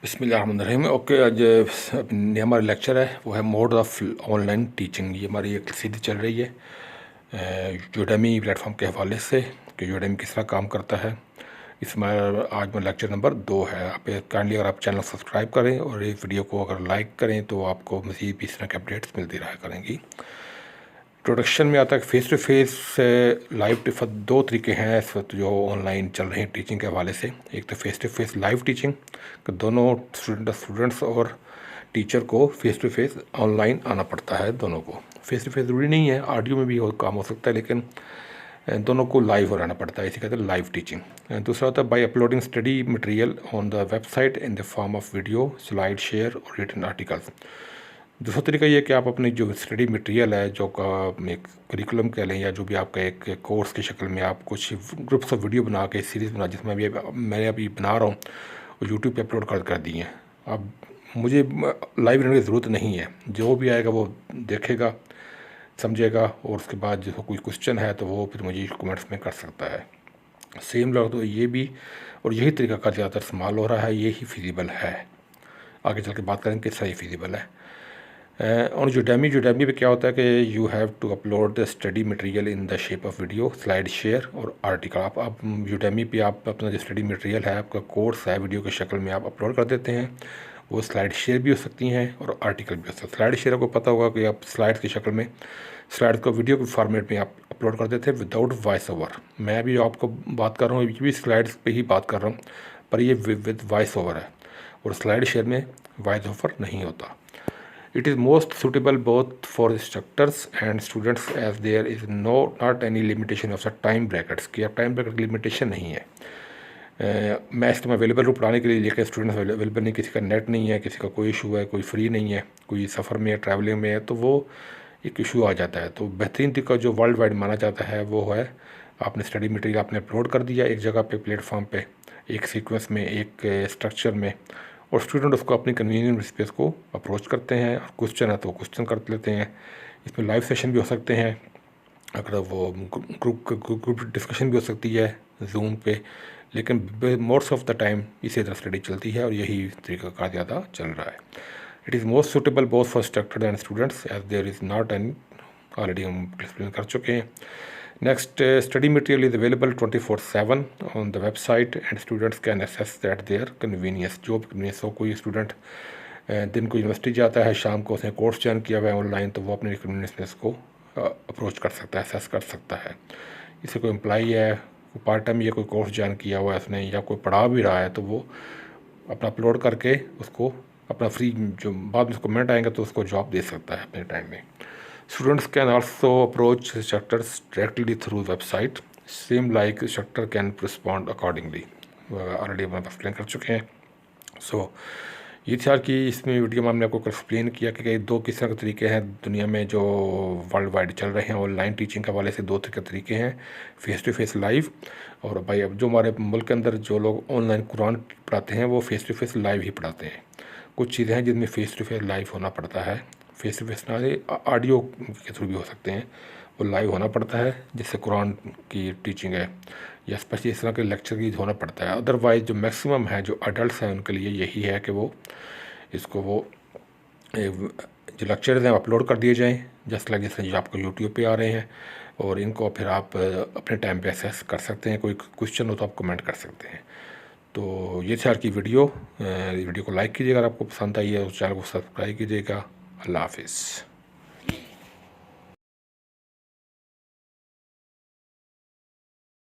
बिस्मिल्लाहिर्रहमानिर्रहीम। ओके, आज हमारा लेक्चर है वो है मोड ऑफ ऑनलाइन टीचिंग। ये हमारी एक सीरीज चल रही है यूडेमी प्लेटफॉर्म के हवाले से कि यूडेमी किस तरह काम करता है। इसमें आज में लेक्चर नंबर 2 है। आप काइंडली अगर आप चैनल सब्सक्राइब करें और इस वीडियो को अगर लाइक करें तो आपको मज़ीद भी इस तरह के अपडेट्स मिलती रहा करेंगी। प्रोडक्शन में आता है फेस टू फेस लाइव। दो तरीके हैं इस वक्त जो ऑनलाइन चल रहे हैं टीचिंग के हवाले से। एक तो face to face live teaching कि दोनों स्टूडेंट्स और टीचर को फेस टू फेस ऑनलाइन आना पड़ता है। दोनों को फेस टू फेस ज़रूरी नहीं है, ऑडियो में भी काम हो सकता है, लेकिन दोनों को लाइव हो रहना पड़ता है। इसी कहते हैं लाइव टीचिंग। दूसरा होता है by uploading study material on the website in the form of video, slide share और रिटन आर्टिकल्स। दूसरा तरीका ये है कि आप अपनी जो स्टडी मटेरियल है, जो का एक करिकुलम कह लें या जो भी आपका एक कोर्स की शक्ल में आप कुछ ग्रुप्स ऑफ वीडियो बना के सीरीज़ बना, जिसमें मैं अभी बना रहा हूँ और यूट्यूब पे अपलोड कर दी हैं। अब मुझे लाइव रहने की ज़रूरत नहीं है। जो भी आएगा वो देखेगा, समझेगा और उसके बाद जो कोई क्वेश्चन है तो वो फिर मुझे कमेंट्स में कर सकता है। सेम लोग तो ये भी और यही तरीका का ज़्यादातर इस्तेमाल हो रहा है, यही फिजिबल है। आगे चल के बात करेंगे किस तरह फिजिबल है। और यूडेमी पे क्या होता है कि you have to upload the study material in the shape of video, slide share और आर्टिकल। आप यूडेमी पे आप अपना जो स्टडी मटेरियल है, आपका कोर्स है, वीडियो की शक्ल में आप अपलोड कर देते हैं। वो स्लाइड शेयर भी हो सकती हैं और आर्टिकल भी हो सकता है। स्लाइड शेयर आपको पता होगा कि आप स्लाइड्स की शक्ल में स्लाइड को वीडियो के फॉर्मेट में आप अपलोड कर देते हैं विदाउट वॉइस ओवर। मैं भी आपको बात कर रहा हूँ, ये भी स्लाइड्स पे ही बात कर रहा हूँ, पर ये विद वॉइस ओवर है और स्लाइड शेयर में वॉइस ओवर नहीं होता। It is most suitable both for instructors and students as there is not any limitation of the time brackets कि अब टाइम ब्रैकेट लिमिटेशन नहीं है। मैं इस टाइम अवेलेबल हूँ पढ़ाने के लिए, लेकिन स्टूडेंट्स अवेलेबल नहीं, किसी का नेट नहीं है, किसी का कोई इशू है, कोई फ्री नहीं है, कोई सफ़र में है, ट्रैवलिंग में है, तो वो एक इशू आ जाता है। तो बेहतरीन तरीका जो वर्ल्ड वाइड माना जाता है वो है आपने स्टडी मटेरियल आपने अपलोड कर दिया एक जगह पे, प्लेटफॉर्म पे, एक सीक्वेंस में, एक स्ट्रक्चर में, और स्टूडेंट उसको अपनी कन्वीनियंट स्पेस को अप्रोच करते हैं। और क्वेश्चन है तो क्वेश्चन कर लेते हैं। इसमें लाइव सेशन भी हो सकते हैं, अगर वो ग्रुप डिस्कशन भी हो सकती है जूम पे, लेकिन मोस्ट ऑफ द टाइम इसी तरह स्टडी चलती है और यही तरीका का ज़्यादा चल रहा है। It is most suitable both for instructor and students as there is not any, already हम एक्सप्लेन कर चुके हैं। Next, study material is available 24/7 on the website and students can access that their convenience। जो भी convenience हो, कोई student दिन को यूनिवर्सिटी जाता है, शाम को उसने कोर्स ज्वाइन किया हुआ है ऑनलाइन, तो वो अपने कन्वीनियंस में इसको अप्रोच कर सकता है, असेस कर सकता है। इसे कोई एम्प्लॉई है, पार्ट टाइम या कोई कोर्स ज्वाइन किया हुआ है उसने, या कोई पढ़ा भी रहा है, तो वो अपना अपलोड करके उसको अपना फ्री जो बाद में कमेंट आएंगे तो उसको जॉब दे सकता है अपने टाइम में। Students can also approach instructors directly through website, same like instructor can respond accordingly। Already हम एक्सप्लेन कर चुके हैं। ये था कि इसमें वीडियो में हमने आपको एक्सप्लेन किया कि दो किस तरह के तरीके हैं दुनिया में जो वर्ल्ड वाइड चल रहे हैं ऑनलाइन टीचिंग के हवाले से। दो तरह के तरीके हैं, फेस टू फेस लाइव, और भाई अब जो हमारे मुल्क के अंदर जो लोग ऑनलाइन कुरान पढ़ाते हैं वो फेस टू फेस लाइव ही पढ़ाते हैं। कुछ चीज़ें हैं जिनमें फेस टू फेस लाइव होना पड़ता है, फेस टू फेस ना ऑडियो के थ्रू भी हो सकते हैं, वो लाइव होना पड़ता है, जिससे कुरान की टीचिंग है या स्पेशली इस तरह के लेक्चर की होना पड़ता है। अदरवाइज़ जो मैक्सिमम है जो अडल्ट हैं उनके लिए यही है कि वो इसको जो लेक्चर्स हैं अपलोड कर दिए जाएं, जस्ट लाइक जैसे जो आपको यूट्यूब पे आ रहे हैं, और इनको फिर आप अपने टाइम पे एक्सेस कर सकते हैं। कोई क्वेश्चन हो तो आप कमेंट कर सकते हैं। तो ये थी आज की वीडियो को लाइक कीजिएगा अगर आपको पसंद आई है, उस चैनल को सब्सक्राइब कीजिएगा। अल्लाह हाफिज़।